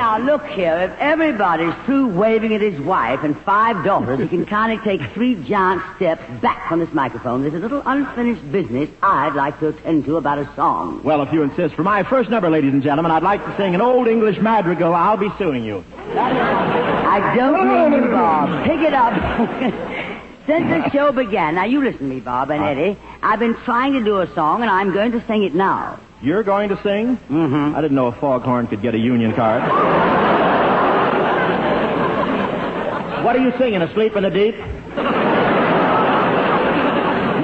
Now, look here. If everybody's through waving at his wife and 5 daughters, he can kindly take 3 giant steps back from this microphone. There's a little unfinished business I'd like to attend to about a song. Well, if you insist, for my first number, ladies and gentlemen, I'd like to sing an old English madrigal, I'll Be Suing You. I don't need you, Bob. Pick it up. Since the show began, now you listen to me, Bob and Eddie, I've been trying to do a song, and I'm going to sing it now. You're going to sing? Mm-hmm. I didn't know a foghorn could get a union card. What are you singing, Asleep in the Deep?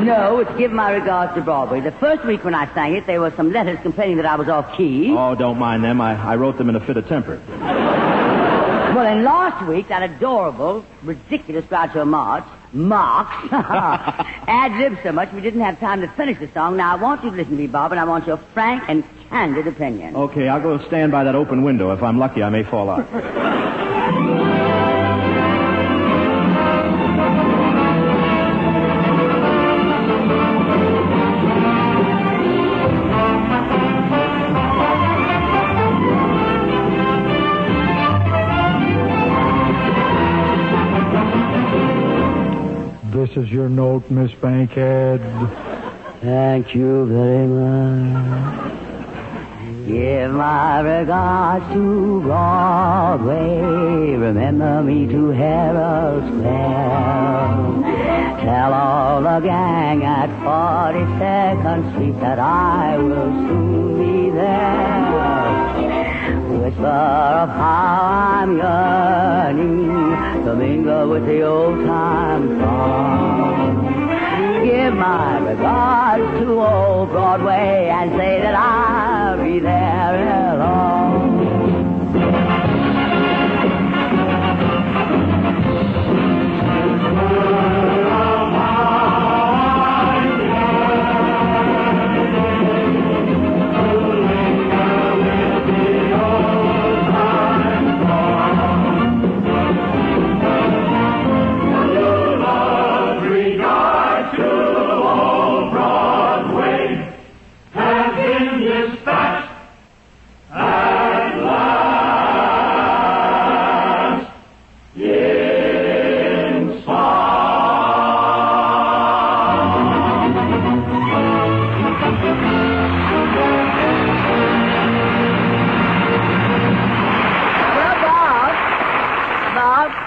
No, it's Give My Regards to Broadway. The first week when I sang it, there were some letters complaining that I was off key. Oh, don't mind them. I wrote them in a fit of temper. Well, then last week, that adorable, ridiculous Groucho Marx ad-libbed so much we didn't have time to finish the song. Now, I want you to listen to me, Bob, and I want your frank and candid opinion. Okay, I'll go stand by that open window. If I'm lucky, I may fall out. This is your note, Miss Bankhead. Thank you very much. Give my regards to Broadway. Remember me to Herald Square. Tell all the gang at 42nd Street that I will soon be there. Whisper of how I'm yearning to mingle with the old-time song. Give my regards to old Broadway and say that I'll be there ere long.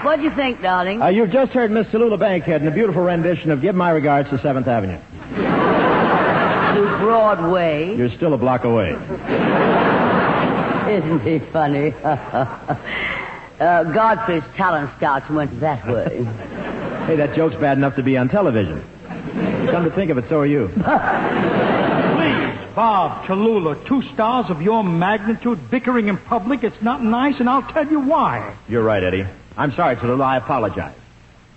What do you think, darling? You've just heard Miss Tallulah Bankhead in a beautiful rendition of Give My Regards to 7th Avenue. To Broadway. You're still a block away. Isn't he funny? Godfrey's talent scouts went that way. Hey, that joke's bad enough to be on television. Come to think of it, so are you. Please, Bob, Tallulah, 2 stars of your magnitude bickering in public, it's not nice, and I'll tell you why. You're right, Eddie. I'm sorry, Tallulah. I apologize.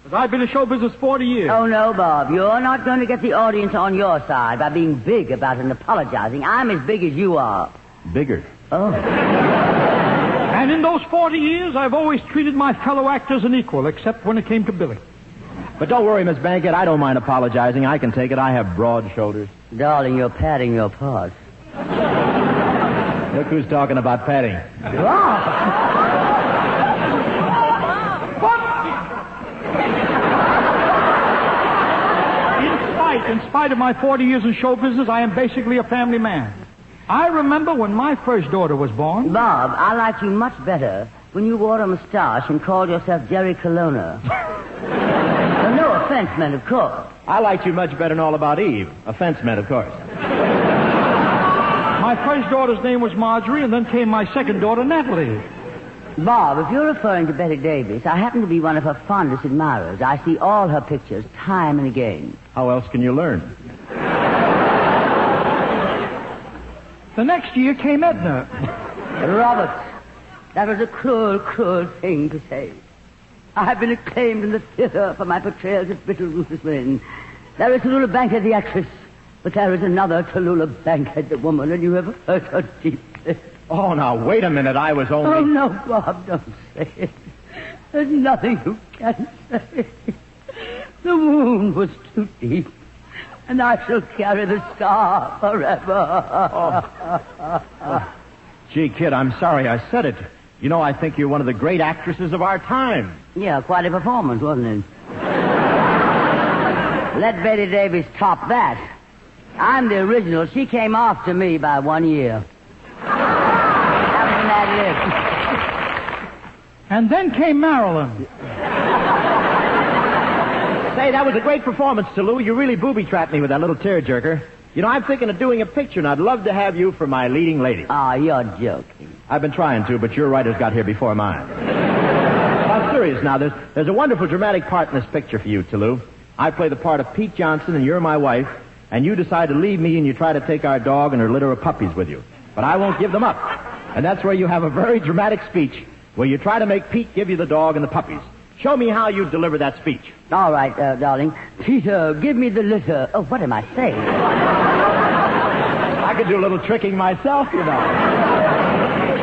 Because I've been in show business 40 years. Oh, no, Bob. You're not going to get the audience on your side by being big about it and apologizing. I'm as big as you are. Bigger. Oh. And in those 40 years, I've always treated my fellow actors an equal, except when it came to billing. But don't worry, Miss Bankhead. I don't mind apologizing. I can take it. I have broad shoulders. Darling, you're padding your parts. Look who's talking about padding. In spite of my 40 years in show business, I am basically a family man. I remember when my first daughter was born. Bob, I liked you much better when you wore a mustache and called yourself Jerry Colonna. Well, no offense meant, of course. I liked you much better than All About Eve. Offense meant, of course. My first daughter's name was Marjorie, and then came my second daughter, Natalie. Bob, if you're referring to Bette Davis, I happen to be one of her fondest admirers. I see all her pictures time and again. How else can you learn? The next year came Edna. Robert, that was a cruel, cruel thing to say. I've been acclaimed in the theater for my portrayals of brittle, ruthless women. There is Tallulah Bankhead, the actress, but there is another Tallulah Bankhead, the woman, and you have hurt her deeply. Oh, now, wait a minute. I was only... Oh, no, Bob, don't say it. There's nothing you can say. The wound was too deep, and I shall carry the scar forever. Oh. Gee, kid, I'm sorry I said it. You know, I think you're one of the great actresses of our time. Yeah, quite a performance, wasn't it? Let Bette Davis top that. I'm the original. She came after me by 1 year. That was an ad-lib. And then came Marilyn. Say, that was a great performance, Tallulah. You really booby-trapped me with that little tearjerker. You know, I'm thinking of doing a picture, and I'd love to have you for my leading lady. Oh, you're joking. I've been trying to, but your writers got here before mine. I'm serious now. There's a wonderful dramatic part in this picture for you, Tallulah. I play the part of Pete Johnson, and you're my wife, and you decide to leave me, and you try to take our dog and her litter of puppies with you. But I won't give them up. And that's where you have a very dramatic speech, where you try to make Pete give you the dog and the puppies. Show me how you deliver that speech. All right, darling. Peter, give me the litter. Oh, what am I saying? I could do a little tricking myself, you know.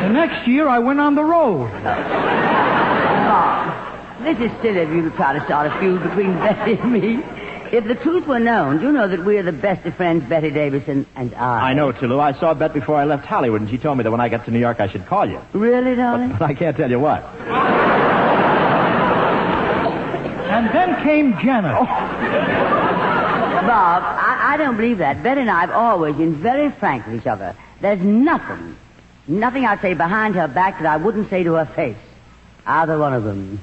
The next year, I went on the road. This is silly of you to try to start a feud between Betty and me. If the truth were known, do you know that we're the best of friends, Bette Davis and I? I know, Tallulah. I saw Bette before I left Hollywood, and she told me that when I got to New York, I should call you. Really, darling? But I can't tell you what. And then came Janet. Oh. Bob, I don't believe that. Betty and I have always been very frank with each other. There's nothing I'd say behind her back that I wouldn't say to her face. Either one of them.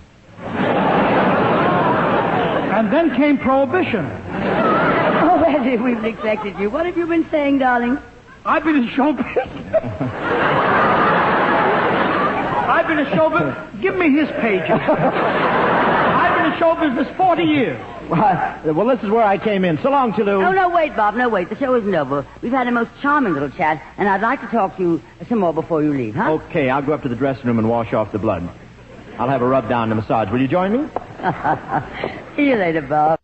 And then came Prohibition. Oh, Eddie, we've neglected you. What have you been saying, darling? I've been in show business. I've been in show business. Give me his pages. I've been in show business 40 years. Well, this is where I came in. So long, Tallulah. No, wait, Bob. No, wait. The show isn't over. We've had a most charming little chat, and I'd like to talk to you some more before you leave, huh? Okay, I'll go up to the dressing room and wash off the blood. I'll have a rub down and a massage. Will you join me? See you later, Bob.